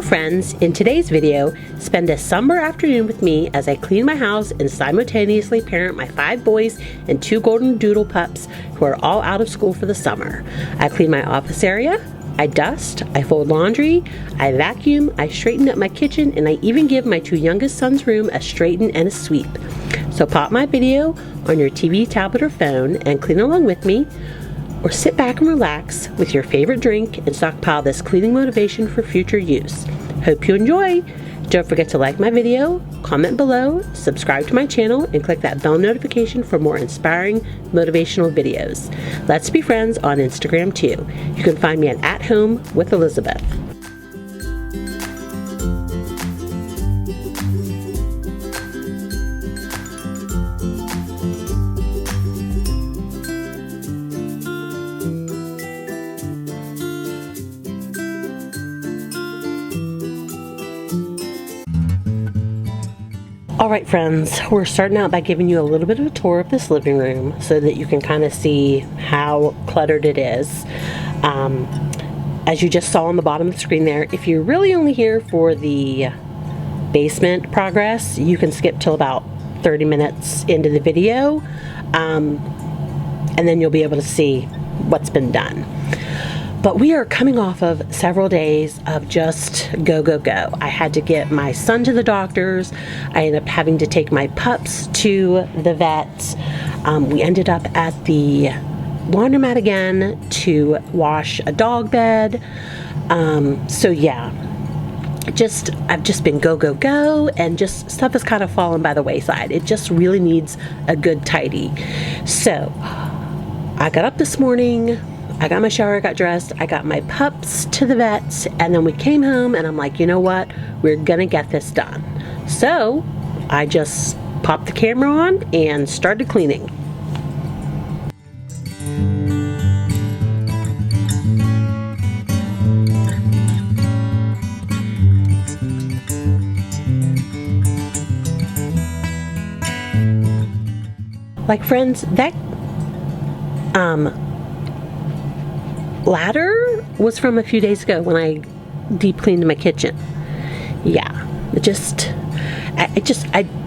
friends, in today's video, spend a summer afternoon with me as I clean my house and simultaneously parent my 5 boys and 2 golden doodle pups who are all out of school for the summer. I clean my office area, I dust, I fold laundry, I vacuum, I straighten up my kitchen, and I even give my 2 youngest sons' room a straighten and a sweep. So pop my video on your TV, tablet, or phone and clean along with me, or sit back and relax with your favorite drink and stockpile this cleaning motivation for future use. Hope you enjoy! Don't forget to like my video, comment below, subscribe to my channel, and click that bell notification for more inspiring, motivational videos. Let's be friends on Instagram too. You can find me at Home with Elizabeth. Alright friends, we're starting out by giving you a little bit of a tour of this living room so that you can kind of see how cluttered it is. As you just saw on the bottom of the screen there, if you're really only here for the basement progress, you can skip till about 30 minutes into the video, and then you'll be able to see what's been done. But we are coming off of several days of just go, go, go. I had to get my son to the doctors. I ended up having to take my pups to the vets. We ended up at the laundromat again to wash a dog bed. So yeah, I've just been go, go, go, and just stuff has kind of fallen by the wayside. It just really needs a good tidy. So I got up this morning, I got my shower, I got dressed, I got my pups to the vets, and then we came home and I'm like, you know what, we're gonna get this done. So I just popped the camera on and started cleaning. Like friends, that ladder was from a few days ago when I deep cleaned my kitchen. Yeah,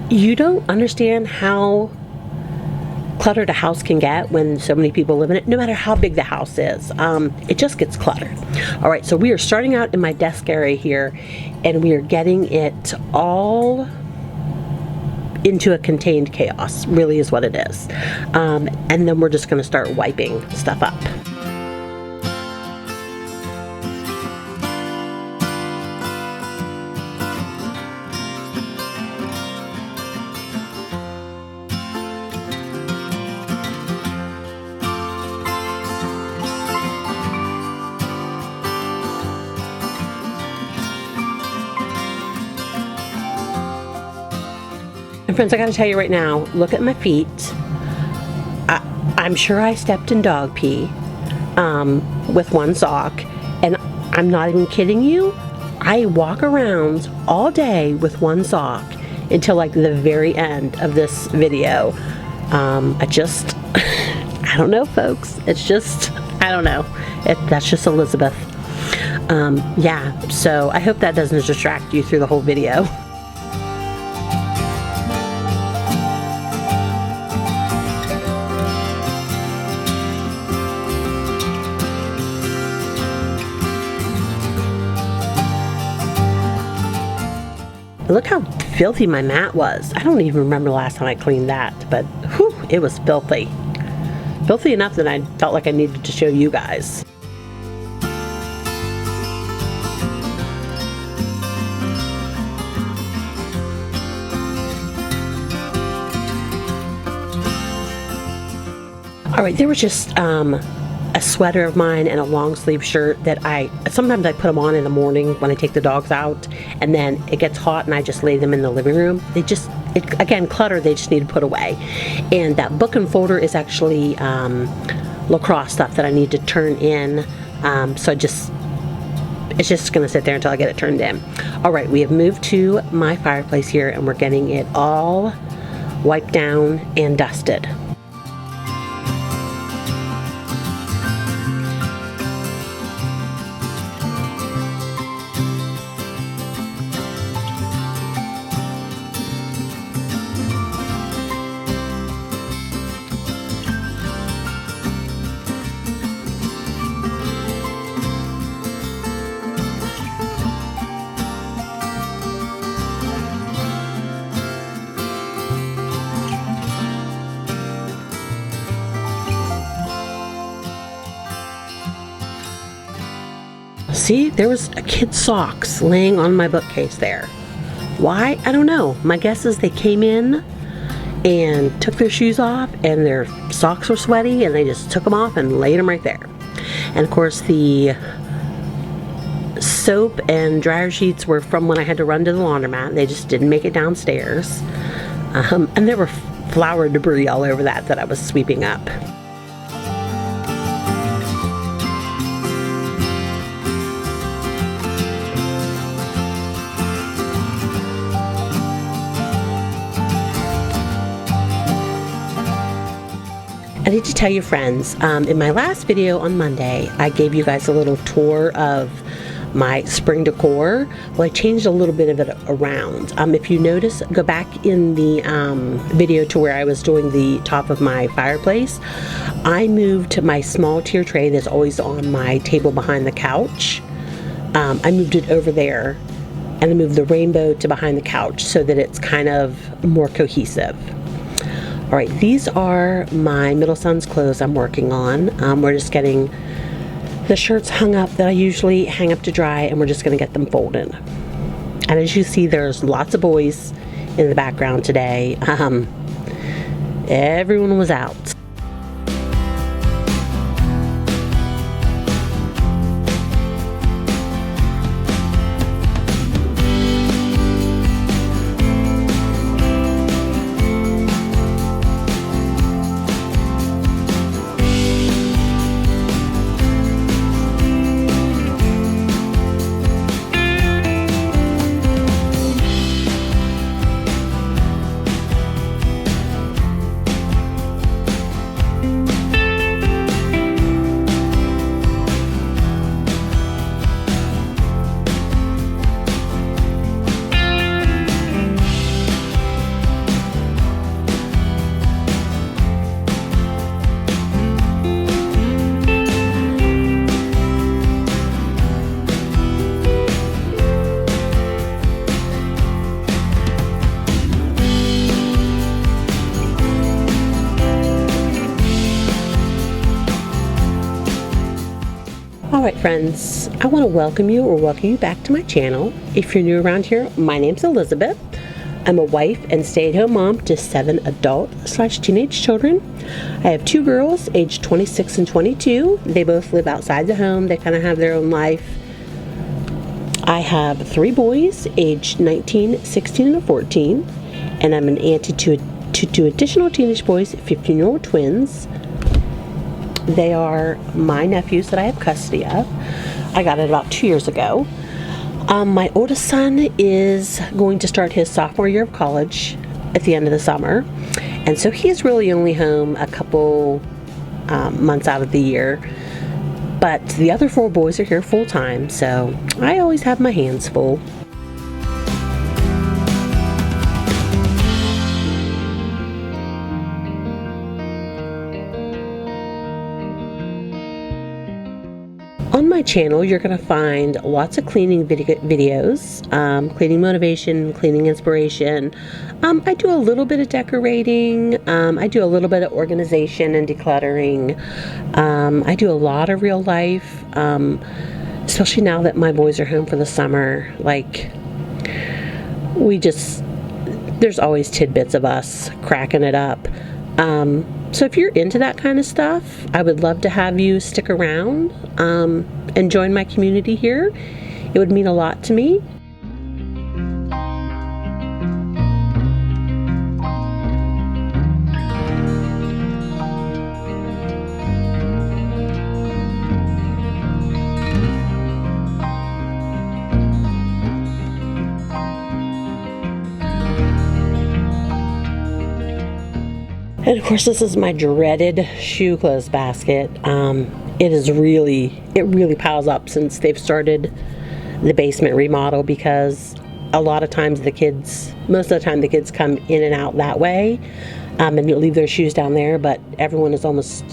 you don't understand how cluttered a house can get when so many people live in it, no matter how big the house is. It just gets cluttered. All right, so we are starting out in my desk area here, and we are getting it all into a contained chaos, really is what it is. And then we're just going to start wiping stuff up. And friends, I gotta tell you right now, look at my feet. I'm sure I stepped in dog pee with one sock, and I'm not even kidding you. I walk around all day with one sock until like the very end of this video. I don't know, folks. It's just, I don't know. That's just Elizabeth. Yeah, so I hope that doesn't distract you through the whole video. Look how filthy my mat was. I don't even remember the last time I cleaned that, but whew, it was filthy. Filthy enough that I felt like I needed to show you guys. All right, there was just a sweater of mine and a long sleeve shirt that sometimes I put them on in the morning when I take the dogs out, and then it gets hot and I just lay them in the living room. Again, clutter, they just need to put away. And that book and folder is actually lacrosse stuff that I need to turn in. So it's just gonna sit there until I get it turned in. All right, we have moved to my fireplace here and we're getting it all wiped down and dusted. See, there was a kid's socks laying on my bookcase there. Why? I don't know. My guess is they came in and took their shoes off and their socks were sweaty and they just took them off and laid them right there. And of course the soap and dryer sheets were from when I had to run to the laundromat. They just didn't make it downstairs. And there were flower debris all over that I was sweeping up. I need to tell you, friends, in my last video on Monday, I gave you guys a little tour of my spring decor. Well, I changed a little bit of it around. If you notice, go back in the video to where I was doing the top of my fireplace. I moved my small tier tray that's always on my table behind the couch. I moved it over there, and I moved the rainbow to behind the couch so that it's kind of more cohesive. All right, these are my middle son's clothes I'm working on. We're just getting the shirts hung up that I usually hang up to dry, and we're just going to get them folded. And as you see, there's lots of boys in the background today. Everyone was out. Alright friends, I want to welcome you back to my channel. If you're new around here, my name's Elizabeth. I'm a wife and stay-at-home mom to 7 adult/teenage children. I have 2 girls, aged 26 and 22. They both live outside the home. They kind of have their own life. I have 3 boys, aged 19, 16, and 14. And I'm an auntie to 2 additional teenage boys, 15-year-old twins. They are my nephews that I have custody of. I got it about 2 years ago. My oldest son is going to start his sophomore year of college at the end of the summer. And so he's really only home a couple months out of the year. But the other 4 boys are here full time, so I always have my hands full. On my channel, you're going to find lots of cleaning videos, cleaning motivation, cleaning inspiration. I do a little bit of decorating. I do a little bit of organization and decluttering. I do a lot of real life, especially now that my boys are home for the summer. Like, there's always tidbits of us cracking it up. So if you're into that kind of stuff, I would love to have you stick around and join my community here. It would mean a lot to me. And of course, this is my dreaded shoe clothes basket. It really piles up since they've started the basement remodel, because a lot of times most of the time the kids come in and out that way, and leave their shoes down there, but everyone is almost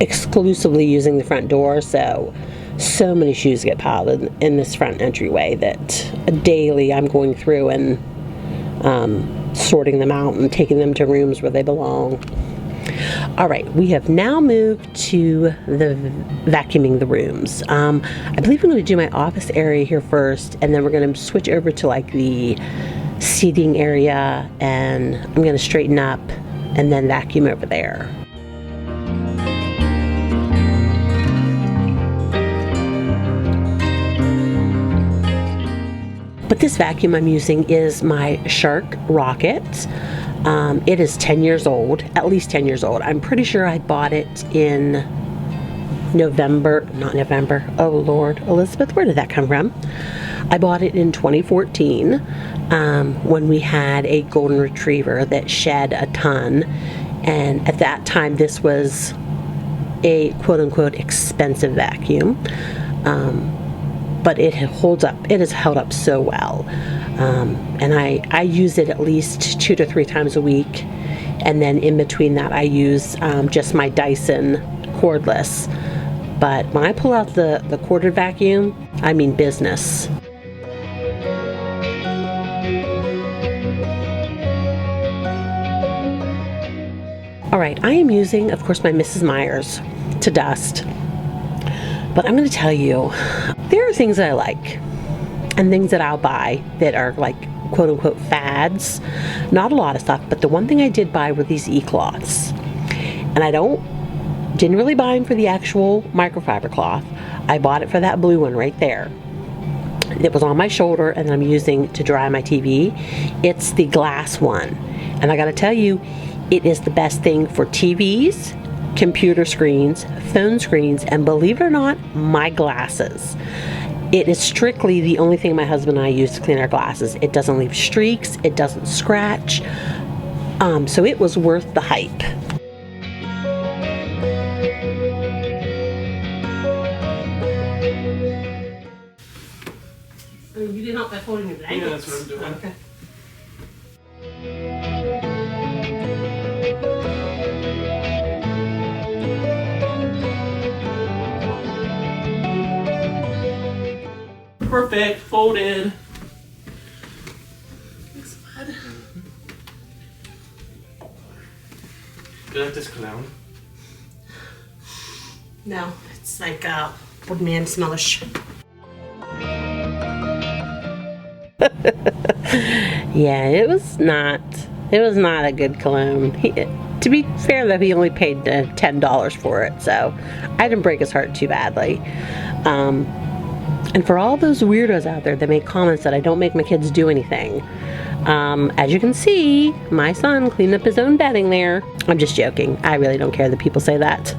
exclusively using the front door, so many shoes get piled in this front entryway that daily I'm going through and sorting them out and taking them to rooms where they belong. All right, we have now moved to the vacuuming the rooms. I believe I'm going to do my office area here first, and then we're going to switch over to like the seating area, and I'm going to straighten up and then vacuum over there. But this vacuum I'm using is my Shark Rocket. It is 10 years old, at least 10 years old. I'm pretty sure I bought it in not November. Oh Lord, Elizabeth, where did that come from? I bought it in 2014 when we had a golden retriever that shed a ton. And at that time, this was a quote-unquote expensive vacuum. But it holds up. It has held up so well. And I use it at least 2 to 3 times a week. And then in between that, I use just my Dyson cordless. But when I pull out the corded vacuum, I mean business. All right, I am using, of course, my Mrs. Meyer's to dust. But I'm going to tell you, there are things that I like and things that I'll buy that are like quote unquote fads. Not a lot of stuff, but the one thing I did buy were these e-cloths. And I didn't really buy them for the actual microfiber cloth. I bought it for that blue one right there. It was on my shoulder and I'm using to dry my TV. It's the glass one. And I got to tell you, it is the best thing for TVs, computer screens, phone screens, and believe it or not, my glasses. It is strictly the only thing my husband and I use to clean our glasses. It doesn't leave streaks, it doesn't scratch, so it was worth the hype. You didn't help by folding your blankets. Yeah, that's what I'm doing. Okay. Perfect, folded. Thanks, bud. Do you like this cologne? No, it's like old man smellish. Yeah, it was not a good cologne. To be fair though, he only paid $10 for it, so I didn't break his heart too badly. And for all those weirdos out there that make comments that I don't make my kids do anything, as you can see, my son cleaned up his own bedding there. I'm just joking. I really don't care that people say that.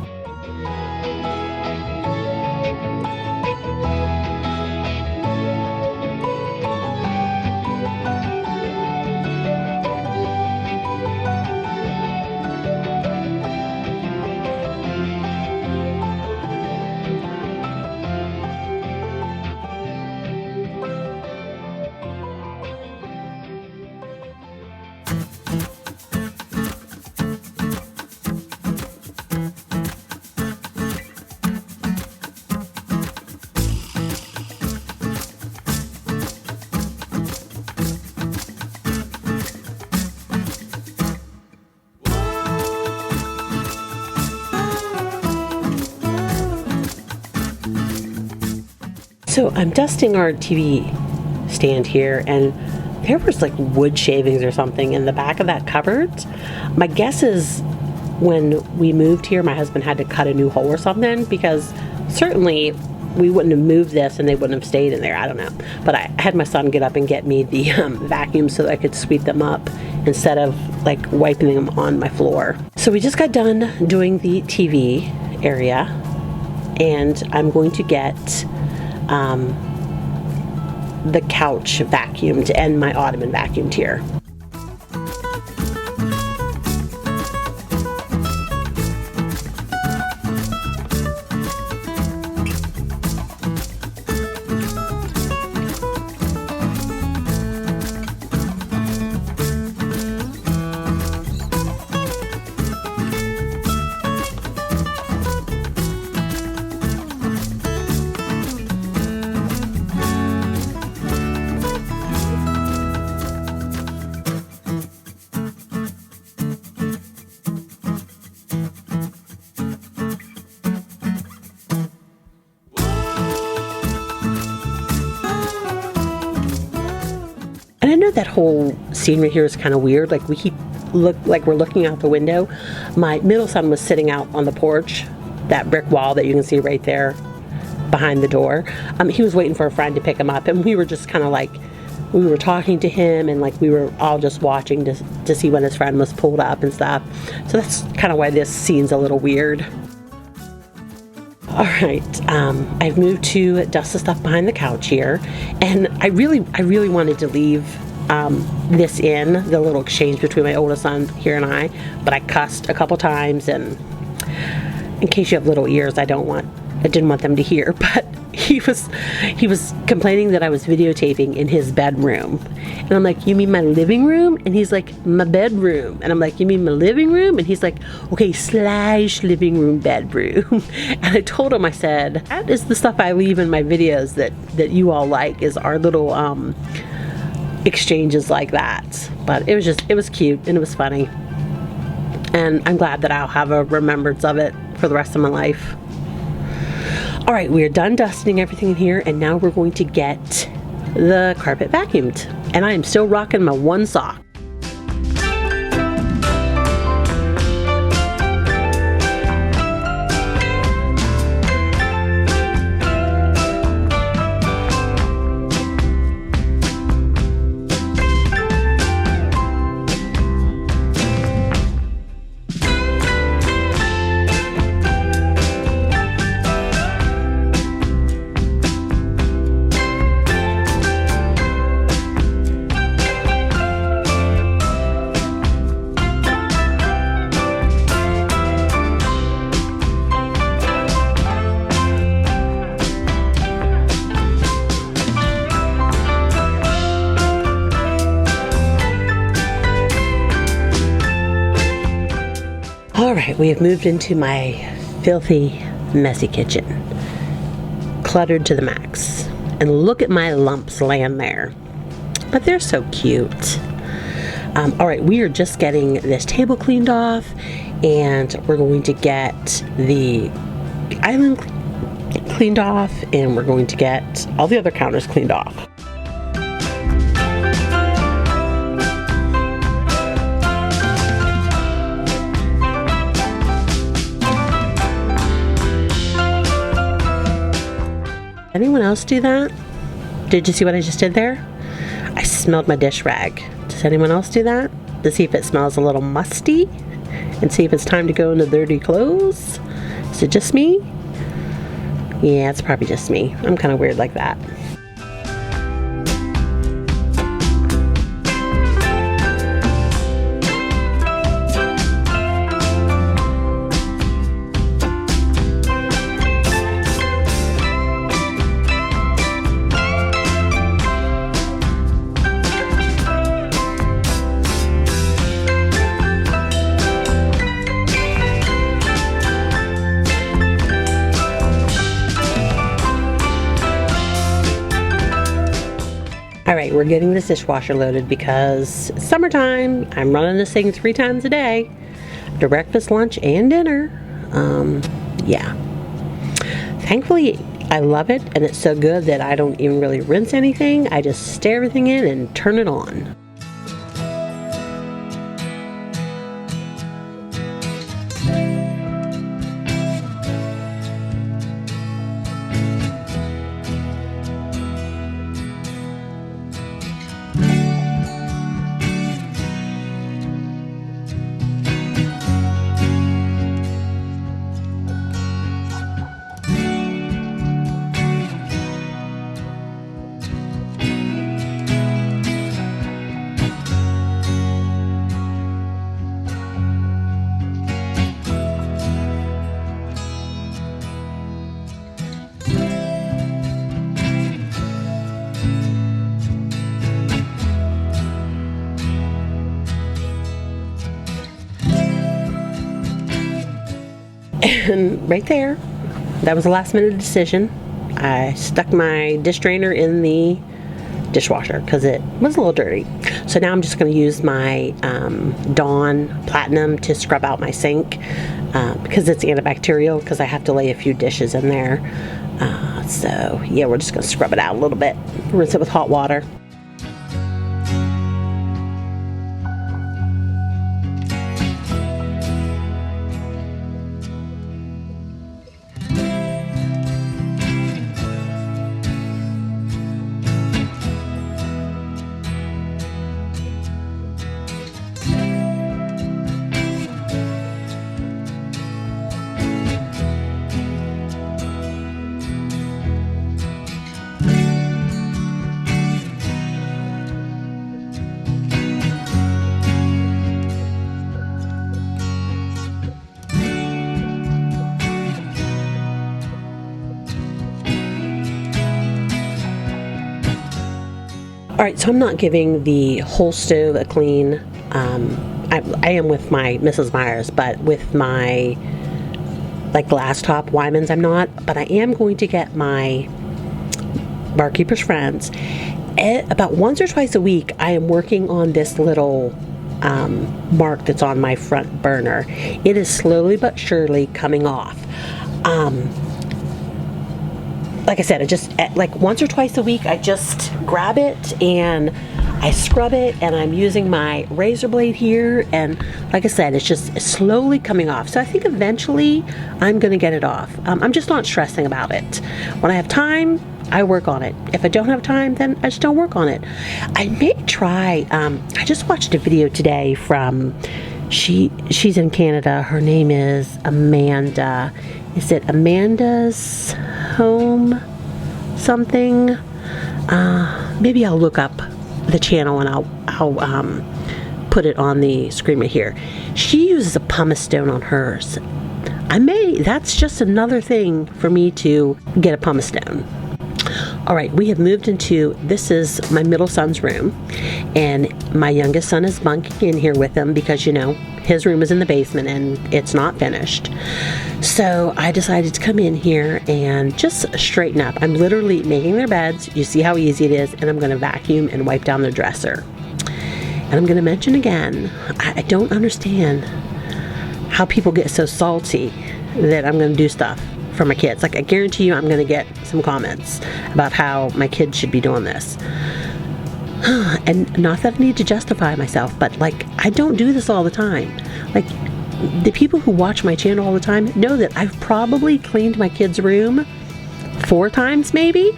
So I'm dusting our TV stand here, and there was like wood shavings or something in the back of that cupboard. My guess is when we moved here, my husband had to cut a new hole or something, because certainly we wouldn't have moved this and they wouldn't have stayed in there. I don't know. But I had my son get up and get me the vacuum so that I could sweep them up instead of like wiping them on my floor. So we just got done doing the TV area, and I'm going to get the couch vacuumed and my ottoman vacuumed here. know that whole scene right here is kind of weird. Like, we keep like we're looking out the window. My middle son was sitting out on the porch, that brick wall that you can see right there behind the door. He was waiting for a friend to pick him up, and we were just kind of like, we were talking to him, and like we were all just watching to see when his friend was pulled up and stuff. So that's kind of why this scene's a little weird. All right, I've moved to dust the stuff behind the couch here, and I really wanted to leave this in, the little exchange between my oldest son here and I, but I cussed a couple times, and in case you have little ears, I didn't want them to hear, but he was complaining that I was videotaping in his bedroom. And I'm like, you mean my living room? And he's like, my bedroom. And I'm like, you mean my living room? And he's like, okay, / living room, bedroom. And I told him, I said, that is the stuff I leave in my videos that you all like, is our little exchanges like that. But it was cute and it was funny. And I'm glad that I'll have a remembrance of it for the rest of my life. All right, we are done dusting everything in here, and now we're going to get the carpet vacuumed. And I am still rocking my one sock. Alright, we have moved into my filthy, messy kitchen. Cluttered to the max. And look at my lumps laying there. But they're so cute. Alright, we are just getting this table cleaned off, and we're going to get the island cleaned off, and we're going to get all the other counters cleaned off. Anyone else do that? Did you see what I just did there? I smelled my dish rag. Does anyone else do that? To see if it smells a little musty and see if it's time to go into dirty clothes. Is it just me? Yeah, it's probably just me. I'm kind of weird like that. Alright, we're getting this dishwasher loaded because it's summertime. I'm running this thing 3 times a day. After breakfast, lunch, and dinner. Yeah. Thankfully, I love it, and it's so good that I don't even really rinse anything. I just stir everything in and turn it on. And right there, that was a last minute decision. I stuck my dish drainer in the dishwasher because it was a little dirty. So now I'm just going to use my Dawn Platinum to scrub out my sink because it's antibacterial, because I have to lay a few dishes in there. So yeah, we're just going to scrub it out a little bit. Rinse it with hot water. Alright, so I'm not giving the whole stove a clean. I am with my Mrs. Myers, but with my glass top Wyman's I'm not. But I am going to get my Barkeeper's Friends. About once or twice a week, I am working on this little mark that's on my front burner. It is slowly but surely coming off. Like I said, I just once or twice a week, I just grab it and I scrub it, and I'm using my razor blade here, and like I said, it's just slowly coming off. So I think eventually I'm going to get it off. I'm just not stressing about it. When I have time, I work on it. If I don't have time, then I just don't work on it. I may try, I just watched a video today from, she's in Canada. Her name is Amanda. Is it Amanda's Home something? Maybe I'll look up the channel and I'll put it on the screen right here. She uses a pumice stone on hers. That's just another thing for me to get a pumice stone. All right, we have moved into, this is my middle son's room, and my youngest son is bunking in here with him because, his room is in the basement and it's not finished. So I decided to come in here and just straighten up. I'm literally making their beds. You see how easy it is, and I'm going to vacuum and wipe down their dresser. And I'm going to mention again, I don't understand how people get so salty that I'm going to do stuff for my kids. I guarantee you I'm going to get some comments about how my kids should be doing this. And not that I need to justify myself, but I don't do this all the time. The people who watch my channel all the time know that I've probably cleaned my kids' room 4 times maybe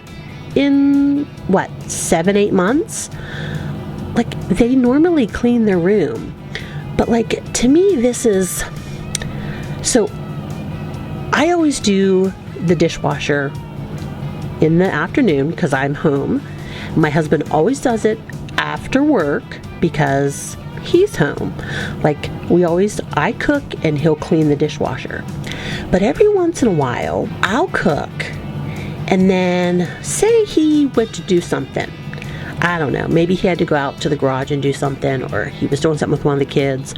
in 7-8 months. They normally clean their room, but to me this is, so I always do the dishwasher in the afternoon because I'm home. My husband always does it after work because he's home. I cook and he'll clean the dishwasher. But every once in a while, I'll cook, and then say he went to do something. I don't know, maybe he had to go out to the garage and do something, or he was doing something with one of the kids.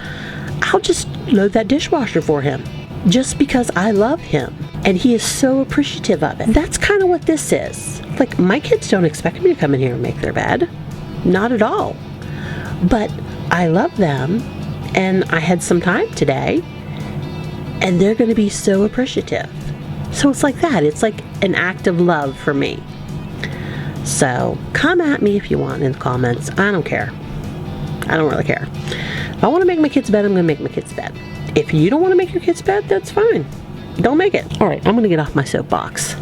I'll just load that dishwasher for him, just because I love him, and he is so appreciative of it. That's kind of what this is. My kids don't expect me to come in here and make their bed. Not at all. But I love them, and I had some time today, and they're going to be so appreciative. So it's like that. It's like an act of love for me. So come at me if you want in the comments. I don't care. I don't really care. If I want to make my kids' bed, I'm going to make my kids' bed. If you don't want to make your kids' bed, that's fine. Don't make it. All right, I'm going to get off my soapbox.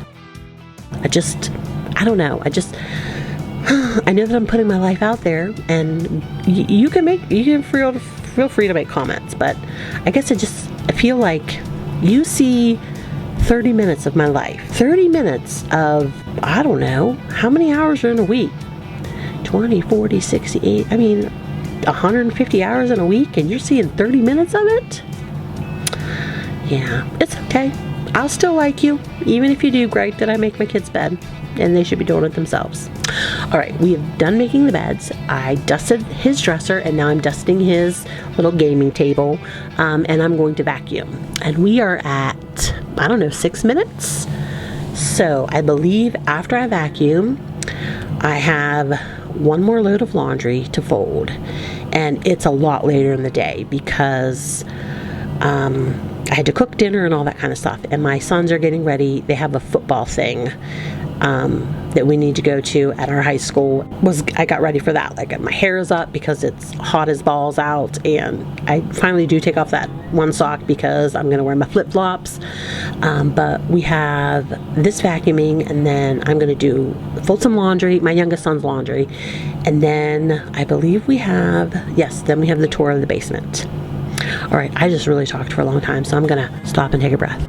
I don't know. I know that I'm putting my life out there, and you can feel free to make comments, but I guess I feel like you see 30 minutes of my life. 30 minutes of, I don't know, how many hours are in a week? 20, 40, 68, 150 hours in a week, and you're seeing 30 minutes of it? Yeah, it's okay. I'll still like you, even if you do gripe that I make my kids' bed, and they should be doing it themselves. All right, we have done making the beds. I dusted his dresser, and now I'm dusting his little gaming table, and I'm going to vacuum. And we are at, 6 minutes. So I believe after I vacuum, I have one more load of laundry to fold, and it's a lot later in the day because I had to cook dinner and all that kind of stuff, and my sons are getting ready. They have a football thing that we need to go to at our high school. I got ready for that. My hair is up because it's hot as balls out, and I finally do take off that one sock because I'm going to wear my flip-flops. But we have this vacuuming, and then I'm going to fold some laundry, my youngest son's laundry, and then I believe we have the tour of the basement. All right, I just really talked for a long time, so I'm going to stop and take a breath.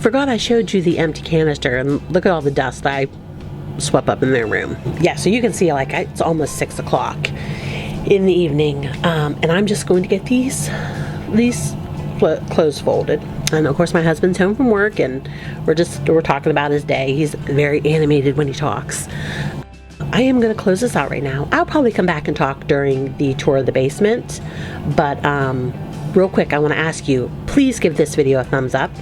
forgot I showed you the empty canister, and look at all the dust I swept up in their room. Yeah, so you can see like it's almost 6 o'clock in the evening, and I'm just going to get these clothes folded. And of course my husband's home from work, and we're talking about his day. He's very animated when he talks. I am going to close this out right now. I'll probably come back and talk during the tour of the basement, but real quick, I want to ask you, please give this video a thumbs up.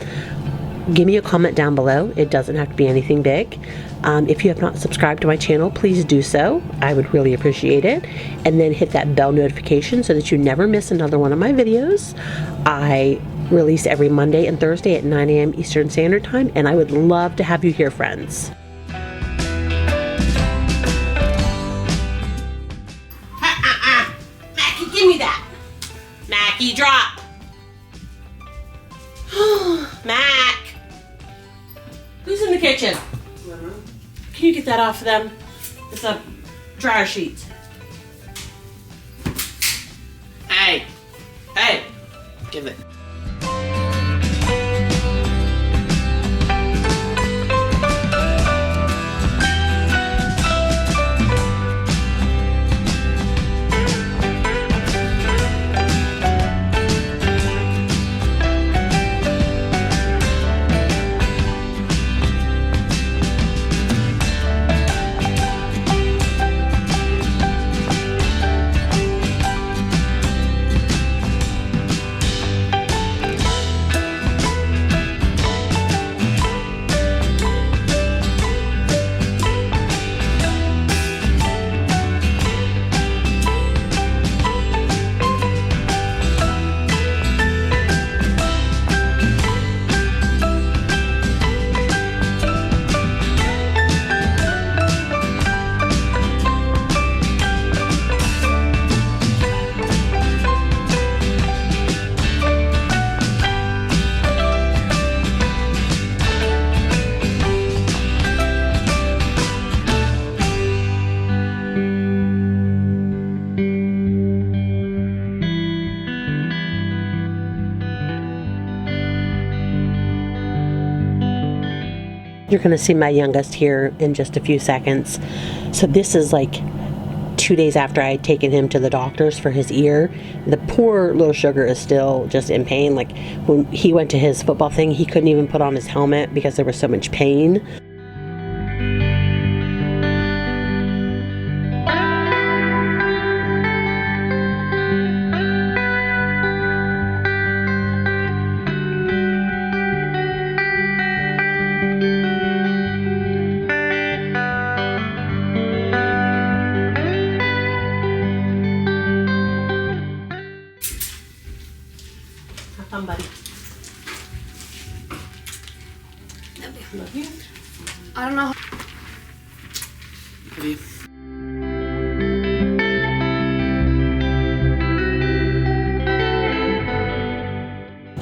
Give me a comment down below. It doesn't have to be anything big. If you have not subscribed to my channel, please do so. I would really appreciate it. And then hit that bell notification so that you never miss another one of my videos. I release every Monday and Thursday at 9 a.m. Eastern Standard Time, and I would love to have you here, friends. Mackie, give me that. Mackie, drop. Mac. Who's in the kitchen? Can you get that off of them? It's a dryer sheet. Hey. Hey. Give it. You're going to see my youngest here in just a few seconds. So this is like 2 days after I had taken him to the doctor's for his ear. The poor little sugar is still just in pain. Like when he went to his football thing, he couldn't even put on his helmet because there was so much pain. Buddy. Love you. I don't know. Love you.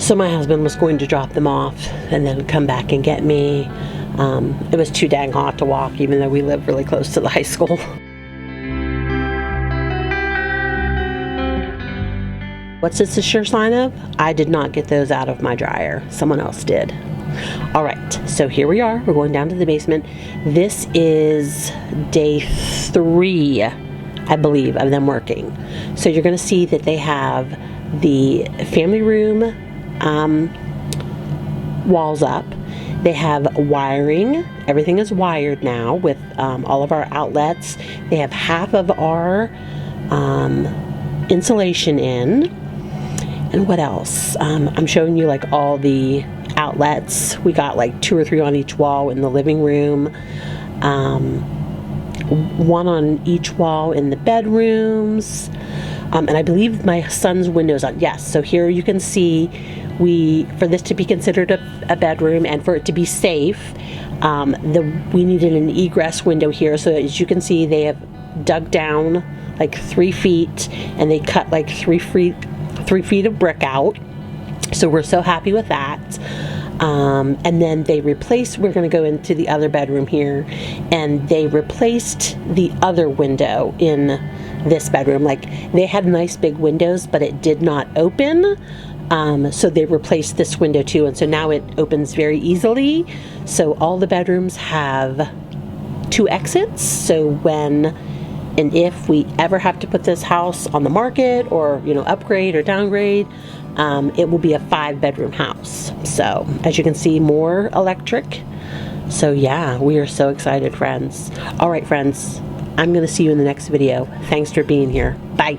So my husband was going to drop them off and then come back and get me. It was too dang hot to walk, even though we live really close to the high school. What's this a sure sign of? I did not get those out of my dryer. Someone else did. All right, so here we are. We're going down to the basement. This is day 3, I believe, of them working. So you're going to see that they have the family room walls up. They have wiring. Everything is wired now with all of our outlets. They have half of our insulation in. And what else? I'm showing you like all the outlets. We got like 2 or 3 on each wall in the living room. 1 on each wall in the bedrooms. And I believe my son's windows on. Yes, so here you can see for this to be considered a bedroom and for it to be safe, we needed an egress window here. So as you can see, they have dug down like 3 feet and they cut like 3 feet of brick out. So we're so happy with that. And then they replaced, we're going to go into the other bedroom here, and they replaced the other window in this bedroom. Like they had nice big windows, but it did not open. So they replaced this window too, and so now it opens very easily. So all the bedrooms have 2 exits. So when and if we ever have to put this house on the market, or upgrade or downgrade, it will be a 5-bedroom house. So as you can see, more electric. So yeah, we are so excited, friends. All right, friends, I'm going to see you in the next video. Thanks for being here. Bye.